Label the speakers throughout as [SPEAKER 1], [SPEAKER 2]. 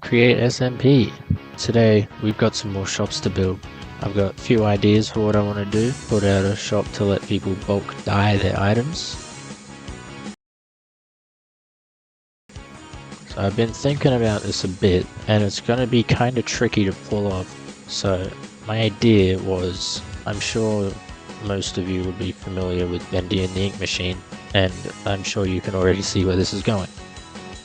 [SPEAKER 1] Create SMP. Today we've got some more shops to build. I've got a few ideas for what I want to do. Put out a shop to let people bulk dye their items. So I've been thinking about this a bit and it's going to be kind of tricky to pull off. So my idea was, I'm sure most of you would be familiar with Bendy and the ink machine, and I'm sure you can already see where this is going.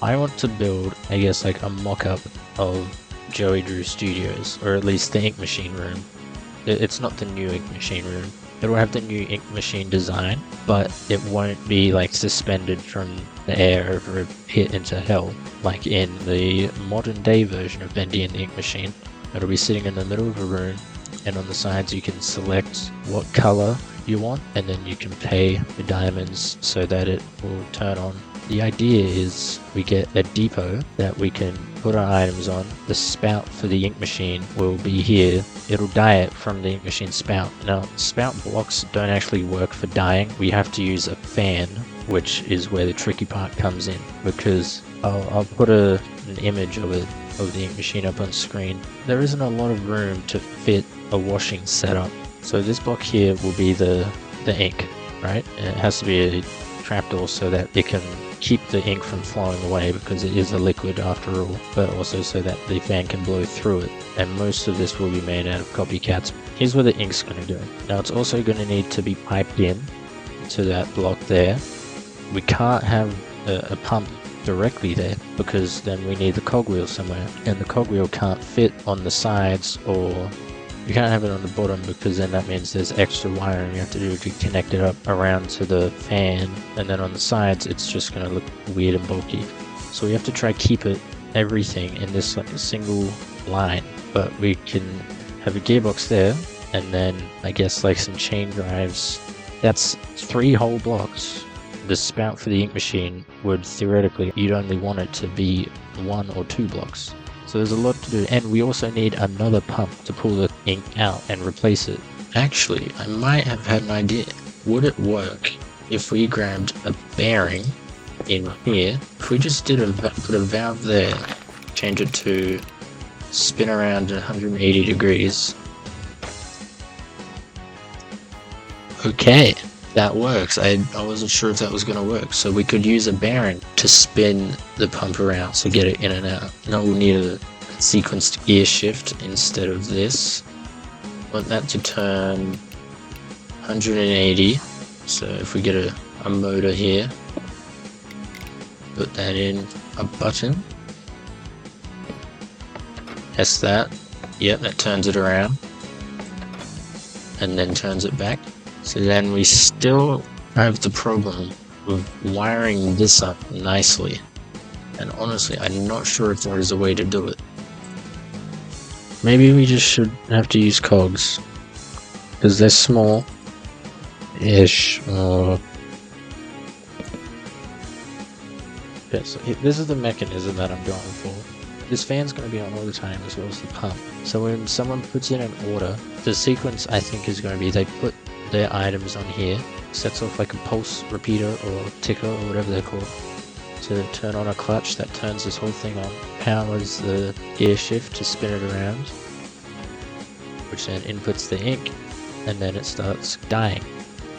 [SPEAKER 1] I want to build, I guess, like a mock-up of Joey Drew Studios, or at least the ink machine room. It's not the new ink machine room. It'll have the new ink machine design, but it won't be like suspended from the air over a pit into hell, like in the modern day version of Bendy and the ink machine. It'll be sitting in the middle of a room, and on the sides you can select what color you want, and then you can pay the diamonds so that it will turn on. The idea is we get a depot that we can put our items on. The spout for the ink machine will be here. It'll dye it from the ink machine spout. Now, spout blocks don't actually work for dyeing. We have to use a fan, which is where the tricky part comes in, because I'll put an image of the ink machine up on screen. There isn't a lot of room to fit a washing setup. So this block here will be the ink, right? And it has to be a trapdoor so that it can keep the ink from flowing away, because it is a liquid after all, but also so that the fan can blow through it. And most of this will be made out of copycats. Here's where the ink's going to go. Now it's also going to need to be piped in to that block there. We can't have a pump directly there, because then we need the cogwheel somewhere, and the cogwheel can't fit on the sides, or you can't have it on the bottom, because then that means there's extra wiring we have to do to connect it up around to the fan, and then on the sides it's just going to look weird and bulky. So we have to try keep everything in this like a single line, but we can have a gearbox there, and then I guess like some chain drives. That's 3 whole blocks. The spout for the ink machine would theoretically, you'd only want it to be 1 or 2 blocks. So there's a lot to do, and we also need another pump to pull the ink out and replace it. Actually, I might have had an idea. Would it work if we grabbed a bearing in here? If we just put a valve there, change it to spin around 180 degrees. Okay, that works. I wasn't sure if that was going to work. So we could use a bearing to spin the pump around, so get it in and out. Now we'll need a sequenced gear shift instead of this. Want that to turn 180. So if we get a motor here, put that in a button. Test that. Yep, that turns it around. And then turns it back. So then we still have the problem of wiring this up nicely. And honestly, I'm not sure if there is a way to do it. Maybe we just should have to use cogs, because they're small-ish. Okay, so this is the mechanism that I'm going for. This fan's going to be on all the time, as well as the pump. So when someone puts in an order, the sequence I think is going to be they put their items on here, sets off like a pulse repeater or ticker or whatever they're called, to turn on a clutch that turns this whole thing on, powers the gear shift to spin it around, which then inputs the ink, and then it starts dyeing.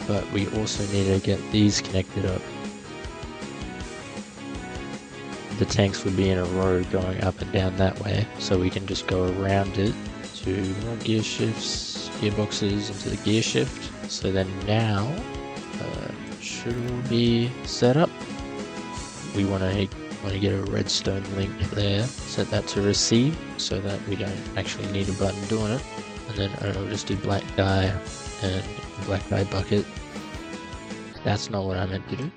[SPEAKER 1] But we also need to get these connected up. The tanks would be in a row going up and down that way, so we can just go around it to more gear shifts, gearboxes into the gear shift. So then now, should all be set up. We want to get a redstone link there, set that to receive so that we don't actually need a button doing it, and then I'll just do black dye and black dye bucket. That's not what I meant to do.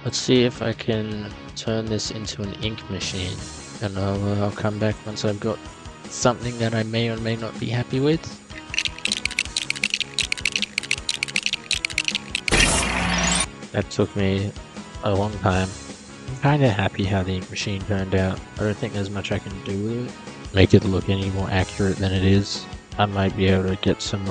[SPEAKER 1] Let's see if I can turn this into an ink machine, and I'll come back once I've got something that I may or may not be happy with. That took me a long time. I'm kinda happy how the ink machine turned out. I don't think there's much I can do with it. Make it look any more accurate than it is. I might be able to get some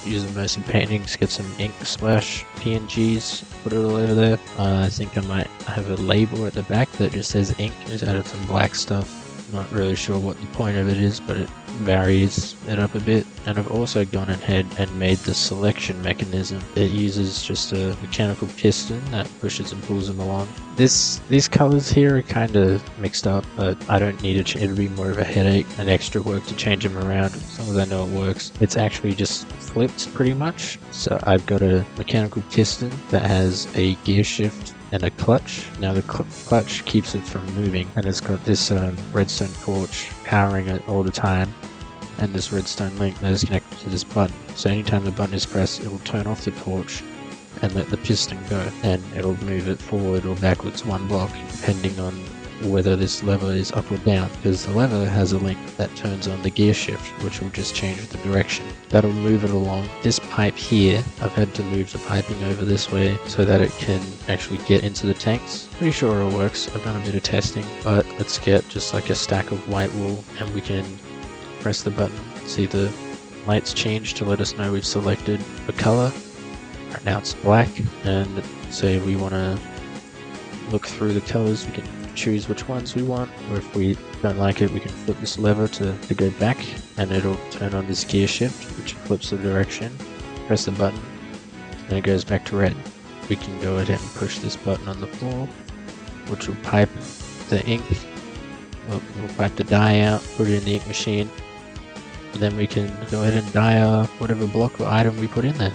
[SPEAKER 1] use motion paintings, get some ink splash PNGs, put it all over there. I think I might have a label at the back that just says ink. Just added some black stuff. Not really sure what the point of it is, but it varies it up a bit. And I've also gone ahead and made the selection mechanism. It uses just a mechanical piston that pushes and pulls them along. These colors here are kind of mixed up, but I don't need it. It'll be more of a headache and extra work to change them around. As long as I know it works. It's actually just flipped pretty much. So I've got a mechanical piston that has a gear shift and a clutch. Now the clutch keeps it from moving, and it's got this redstone torch powering it all the time, and this redstone link that is connected to this button. So anytime the button is pressed, it will turn off the torch and let the piston go, and it'll move it forward or backwards 1 block depending on whether this lever is up or down, because the lever has a link that turns on the gear shift, which will just change the direction. That'll move it along. This pipe here, I've had to move the piping over this way so that it can actually get into the tanks. Pretty sure it works. I've done a bit of testing, but let's get just like a stack of white wool and we can press the button. See the lights change to let us know we've selected a color. Right now it's black, and say we want to look through the colors, we can choose which ones we want, or if we don't like it, we can flip this lever to go back, and it'll turn on this gear shift, which flips the direction. Press the button, and it goes back to red. We can go ahead and push this button on the floor, which will pipe the ink. We'll pipe the dye out, put it in the ink machine, and then we can go ahead and dye whatever block or item we put in there.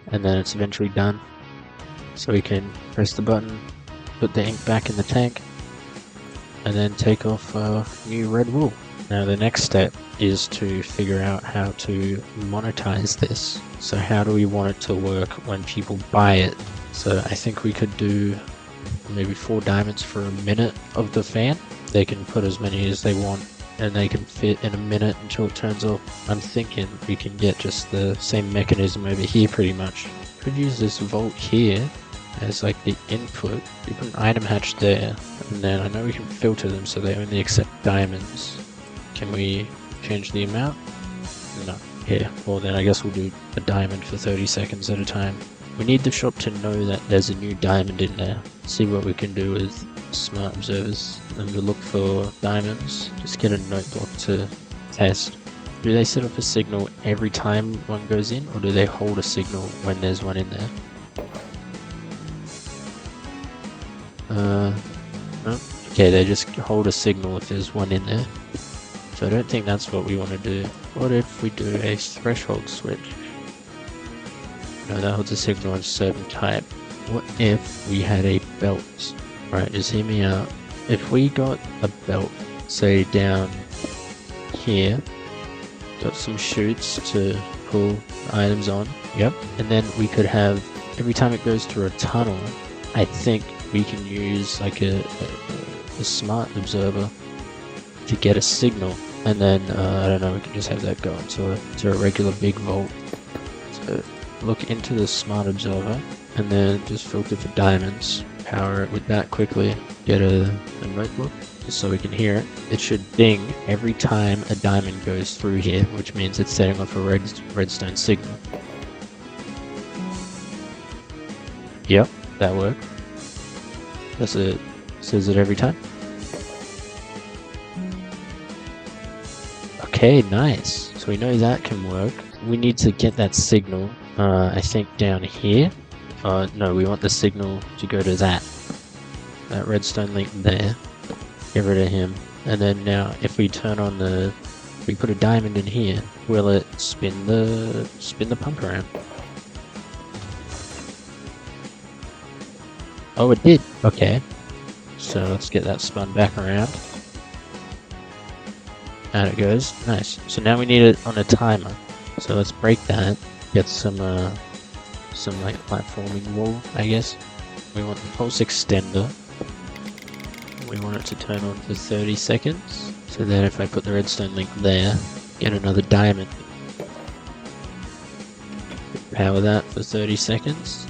[SPEAKER 1] And then it's eventually done. So we can press the button, put the ink back in the tank, and then take off new red wool. Now the next step is to figure out how to monetize this. So how do we want it to work when people buy it? So I think we could do maybe 4 diamonds for a minute of the fan. They can put as many as they want, and they can fit in a minute until it turns off. I'm thinking we can get just the same mechanism over here pretty much. Could use this vault here as like the input. You put an item hatch there, and then I know we can filter them so they only accept diamonds. Can we change the amount? No. Yeah, well then I guess we'll do a diamond for 30 seconds at a time. We need the shop to know that there's a new diamond in there. See what we can do with smart observers. And we'll look for diamonds. Just get a note block to test. Do they set up a signal every time one goes in, or do they hold a signal when there's one in there? No. Okay, they just hold a signal if there's one in there. So I don't think that's what we want to do. What if we do a threshold switch? No, that holds a signal on a certain type. What if we had a belt? Right, just hear me out. If we got a belt, say down here, got some chutes to pull items on, yep, and then we could have, every time it goes through a tunnel, I think we can use like a smart observer to get a signal, and then I don't know, we can just have that go into a regular big vault. So look into the smart observer and then just filter for diamonds, power it with that quickly, get a notebook just so we can hear it. It should ding every time a diamond goes through here, which means it's setting off a redstone signal. Yep, that worked. That's it. Says it every time. Okay, nice. So we know that can work. We need to get that signal, I think down here. No, we want the signal to go to that redstone link there. Get rid of him. And then now, if we turn on we put a diamond in here, will it spin the pump around? Oh, it did. Okay. So let's get that spun back around. And it goes. Nice. So now we need it on a timer. So let's break that. Get some like platforming wool, I guess. We want the pulse extender. We want it to turn on for 30 seconds. So then if I put the redstone link there, get another diamond. Power that for 30 seconds.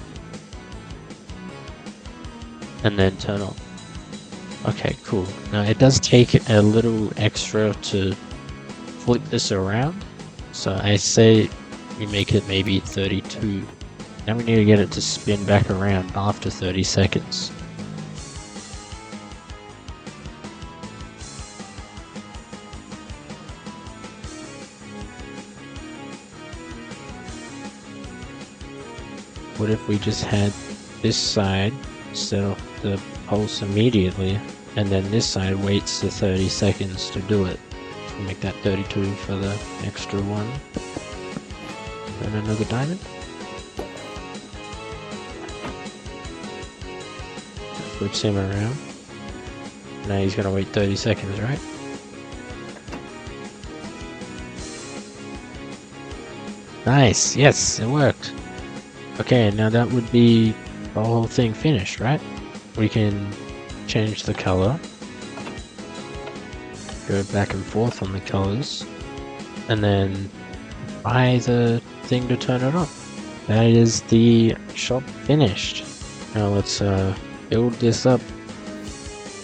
[SPEAKER 1] And then turn on. Okay, cool. Now it does take a little extra to flip this around. So I say we make it maybe 32. Now we need to get it to spin back around after 30 seconds. what if we just had this side set off the pulse immediately, and then this side waits the 30 seconds to do it. We'll make that 32 for the extra one. And another diamond. Flips him around. Now he's gonna wait 30 seconds, right? Nice, yes, it worked. Okay, now that would be the whole thing finished, right? We can change the color, go back and forth on the colors, and then buy the thing to turn it on. That is the shop finished. Now let's build this up.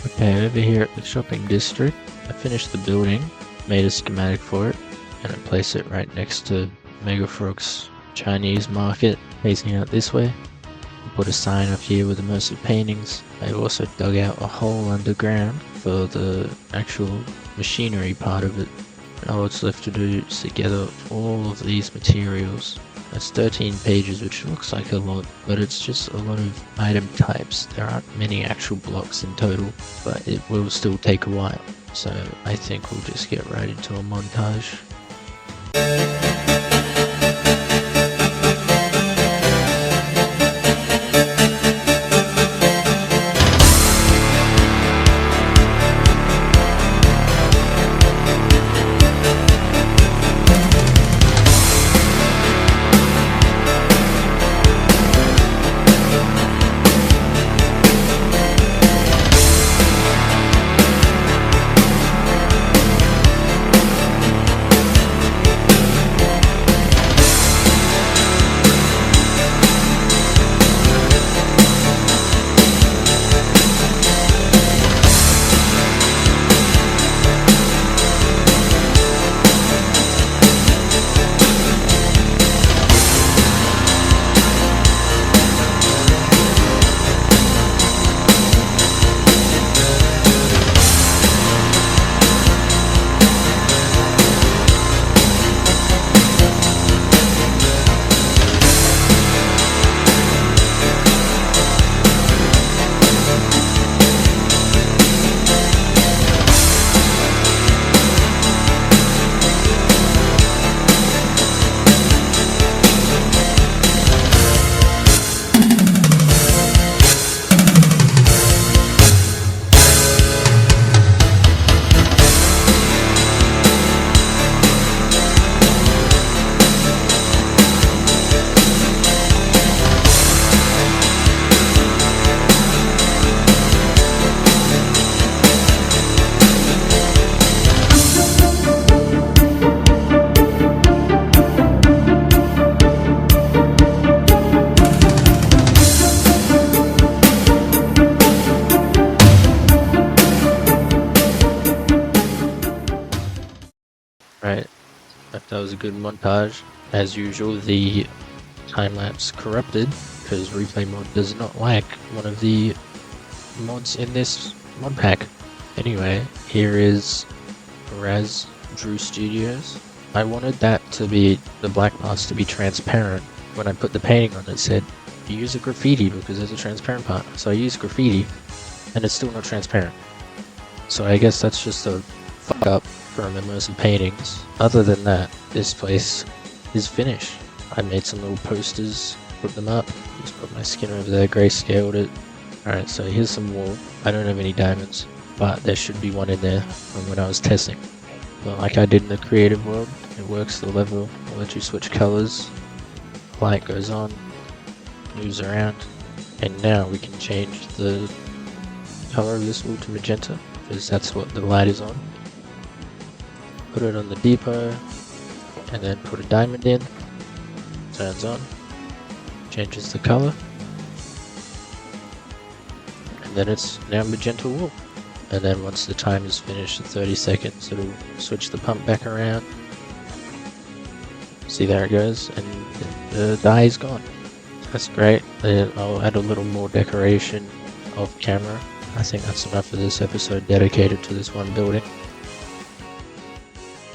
[SPEAKER 1] Okay, over here at the shopping district, I finished the building, made a schematic for it, and I place it right next to MegaFrog's Chinese market, facing out this way. Put a sign up here with immersive paintings. I also dug out a hole underground for the actual machinery part of it. Now what's left to do is to gather all of these materials. That's 13 pages, which looks like a lot, but it's just a lot of item types. There aren't many actual blocks in total, but it will still take a while. So I think we'll just get right into a montage. Right, that was a good montage. As usual, the time-lapse corrupted, because Replay Mod does not like one of the mods in this mod pack. Anyway, here is Raz Drew Studios. I wanted that to be, the black mask to be transparent. When I put the painting on, it said, you use a graffiti because there's a transparent part. So I used graffiti, and it's still not transparent. So I guess that's just a fuck up from immersive paintings. Other than that, this place is finished. I made some little posters, put them up, just put my skin over there, grayscaled it. Alright, so here's some wool. I don't have any diamonds, but there should be one in there from when I was testing. But like I did in the creative world, it works the level. I'll let you switch colors. Light goes on, moves around, and now we can change the color of this wool to magenta, because that's what the light is on. Put it on the depot, and then put a diamond in, turns on, changes the color, and then it's now magenta wool. And then once the time is finished at 30 seconds, it'll switch the pump back around. See, there it goes, and the dye is gone. That's great. Then I'll add a little more decoration off camera. I think that's enough for this episode dedicated to this one building.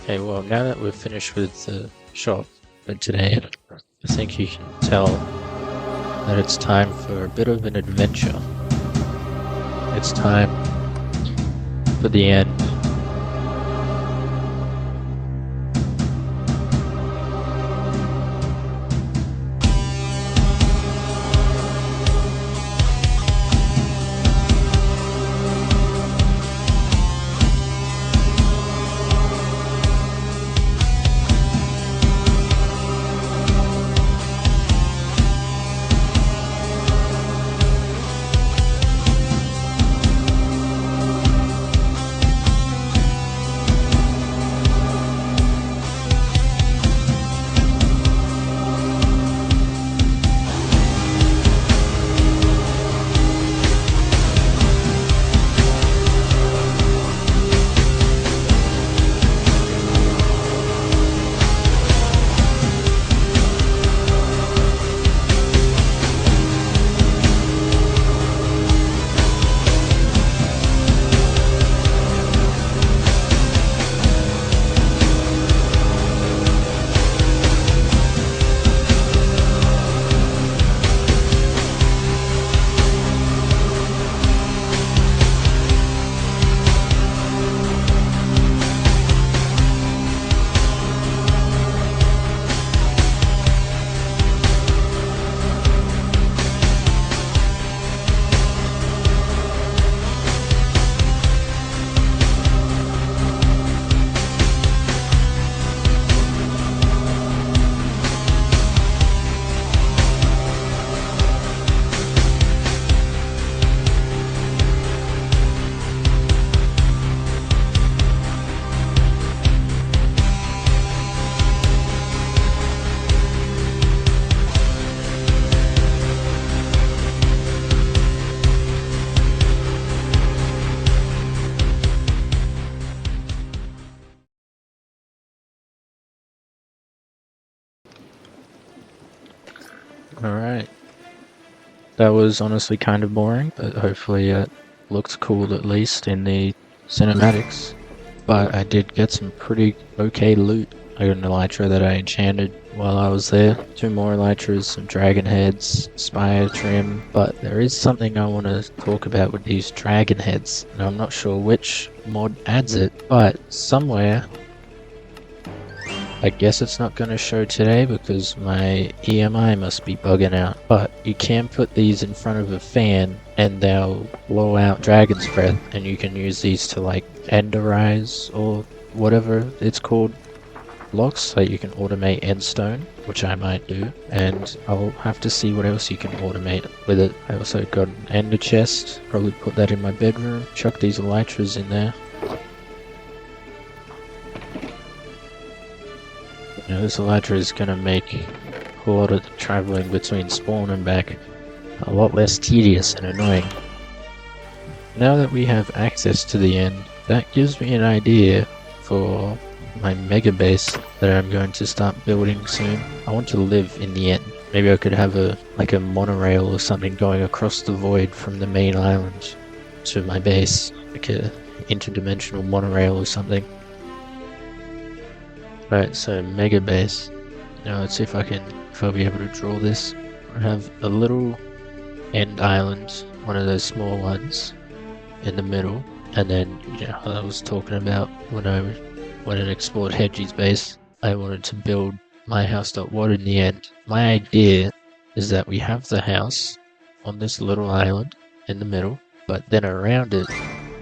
[SPEAKER 1] Okay, well, now that we're finished with the shop for today, I think you can tell that it's time for a bit of an adventure. It's time for the end. Alright. That was honestly kind of boring, but hopefully it looked cool at least in the cinematics. But I did get some pretty okay loot. I got an elytra that I enchanted while I was there. 2 more elytras, some dragon heads, spire trim. But there is something I want to talk about with these dragon heads. And I'm not sure which mod adds it, but somewhere, I guess it's not going to show today because my EMI must be bugging out. But you can put these in front of a fan and they'll blow out dragon's breath, and you can use these to like enderize or whatever it's called blocks, so you can automate endstone, which I might do, and I'll have to see what else you can automate with it. I also got an ender chest, probably put that in my bedroom, chuck these elytras in there. You know, this elytra is going to make a lot of traveling between spawn and back a lot less tedious and annoying. Now that we have access to the end, that gives me an idea for my mega base that I'm going to start building soon. I want to live in the end. Maybe I could have a monorail or something going across the void from the main island to my base, like a interdimensional monorail or something. Right, so mega base. Now let's see if I'll be able to draw this. I have a little end island, one of those small ones, in the middle, and then, you know, I was talking about when I explored Hedgie's base, I wanted to build my house.watt in the end. My idea is that we have the house on this little island in the middle, but then around it,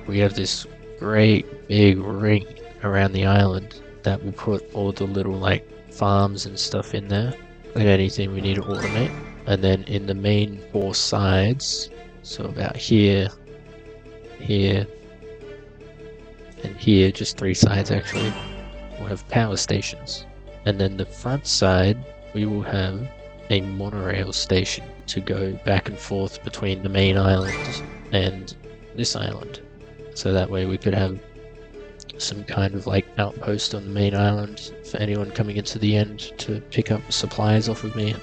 [SPEAKER 1] we have this great big ring around the island that will put all the little like farms and stuff in there, and anything we need to automate. And then in the main 4 sides, so about here, here, and here, just 3 sides actually, we'll have power stations. And then the front side, we will have a monorail station to go back and forth between the main island and this island. So that way we could have some kind of like outpost on the main island for anyone coming into the end to pick up supplies off of me,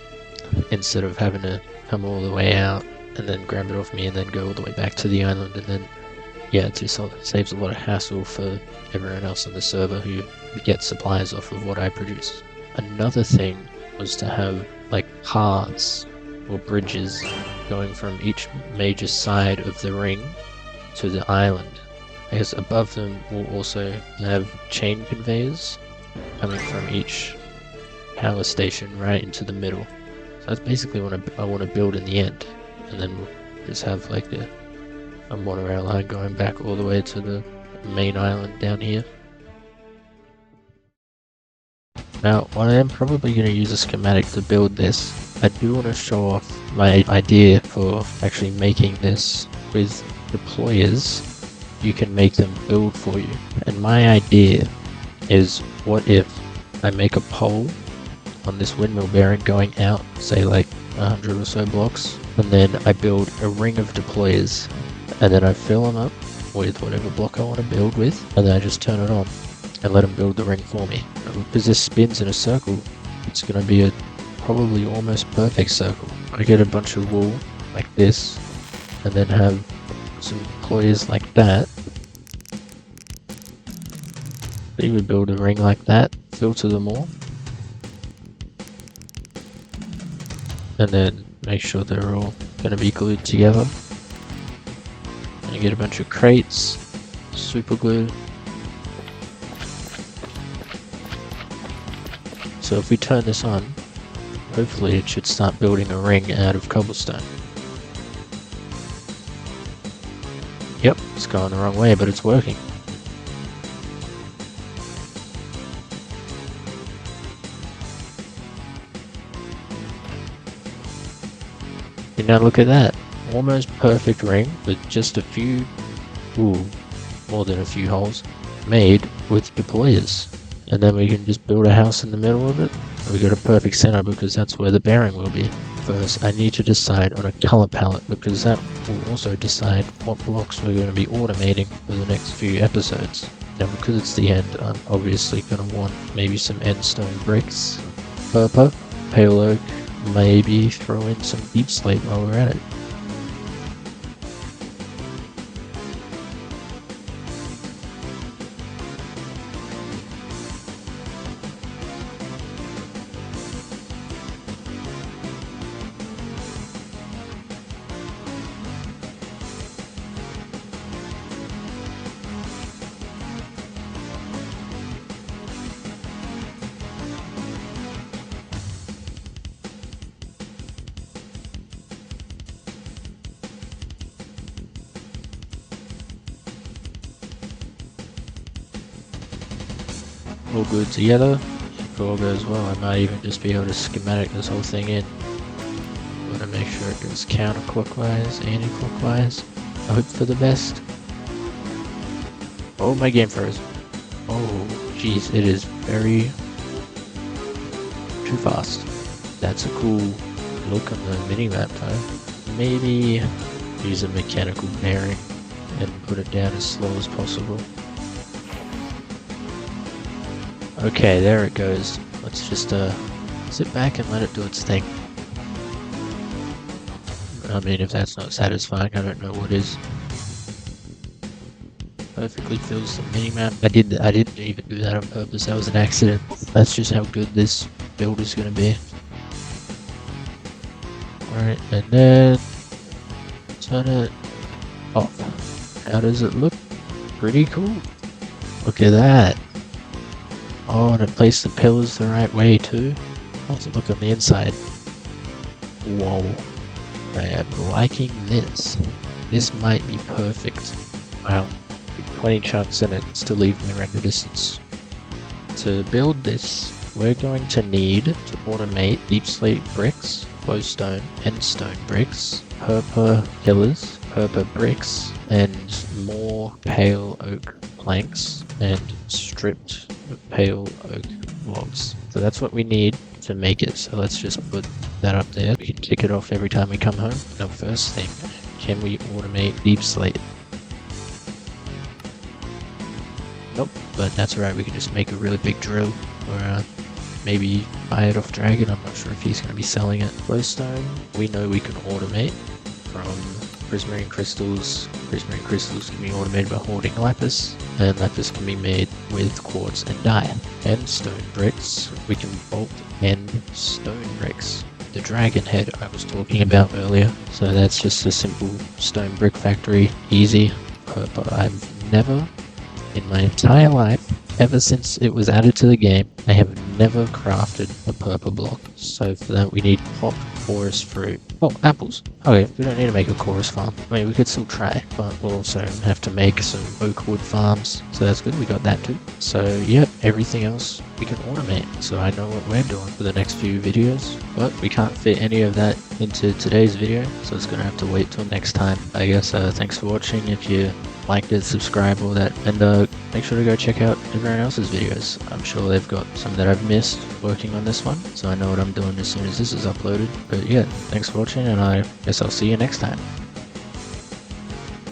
[SPEAKER 1] instead of having to come all the way out and then grab it off me and then go all the way back to the island. And then, yeah, it just saves a lot of hassle for everyone else on the server who gets supplies off of what I produce. Another thing was to have like paths or bridges going from each major side of the ring to the island. I guess above them we'll also have chain conveyors coming from each power station right into the middle. So that's basically what I want to build in the end, and then we'll just have like a monorail line going back all the way to the main island down here. Now, while I am probably going to use a schematic to build this, I do want to show off my idea for actually making this with deployers. You can make them build for you. And my idea is, what if I make a pole on this windmill bearing going out, say like 100 or so blocks, and then I build a ring of deployers, and then I fill them up with whatever block I want to build with, and then I just turn it on and let them build the ring for me. Because this spins in a circle, it's going to be a probably almost perfect circle. I get a bunch of wool like this, and then have some deployers like that. You would build a ring like that, filter them all, and then make sure they're all going to be glued together. And you get a bunch of crates, super glue. So if we turn this on, hopefully it should start building a ring out of cobblestone. Yep, it's going the wrong way, but it's working. And now look at that. Almost perfect ring with just a few, more than a few holes, made with deployers. And then we can just build a house in the middle of it. We got a perfect center because that's where the bearing will be. First, I need to decide on a color palette because that will also decide what blocks we're going to be automating for the next few episodes. Now, because it's the end, I'm obviously going to want maybe some endstone bricks, purple, pale oak, maybe throw in some deep slate while we're at it. All good together. If all goes well, I might even just be able to schematic this whole thing in. I want to make sure it goes counterclockwise, anti-clockwise. I hope for the best. Oh, my game froze. Oh, jeez, it is very too fast. That's a cool look on the mini-map though. Maybe use a mechanical bearing and put it down as slow as possible. Okay, there it goes. Let's just sit back and let it do its thing. I mean, if that's not satisfying, I don't know what is. Perfectly fills the minimap. I didn't even do that on purpose. That was an accident. That's just how good this build is going to be. Alright, and then turn it off. How does it look? Pretty cool. Look at that. Oh, and it placed the pillars the right way too. How does it look on the inside? Whoa. I am liking this. This might be perfect. Wow. 20 chunks in it to leave me render distance. To build this, we're going to need to automate deep slate bricks, flowstone, and stone bricks, purple pillars, purple bricks, and more pale oak planks, and stripped pale oak logs. So that's what we need to make it. So let's just put that up there. We can tick it off every time we come home. Now, first thing, can we automate deep slate? Nope, but that's alright. We can just make a really big drill, or maybe buy it off Dragon. I'm not sure if he's going to be selling it. Glowstone, we know we can automate from prismarine crystals. Prismarine crystals can be automated by hoarding lapis, and lapis can be made with quartz and dye. And stone bricks, we can bolt and stone bricks. the dragon head I was talking about earlier. So that's just a simple stone brick factory, easy. But I've never, in my entire life, ever since it was added to the game, I have never crafted a purple block. So for that we need pop, forest fruit. Oh, apples. Okay, we don't need to make a chorus farm. I mean, we could still try, but we'll also have to make some oak wood farms. So that's good, we got that too. So yeah, everything else we can automate. So I know what we're doing for the next few videos, but we can't fit any of that into today's video. So it's gonna have to wait till next time. I guess thanks for watching. If you liked it, subscribe, all that, and make sure to go check out everyone else's videos. I'm sure they've got some that I've missed working on this one, so I know what I'm doing as soon as this is uploaded. But yeah, thanks for watching, and I guess I'll see you next time.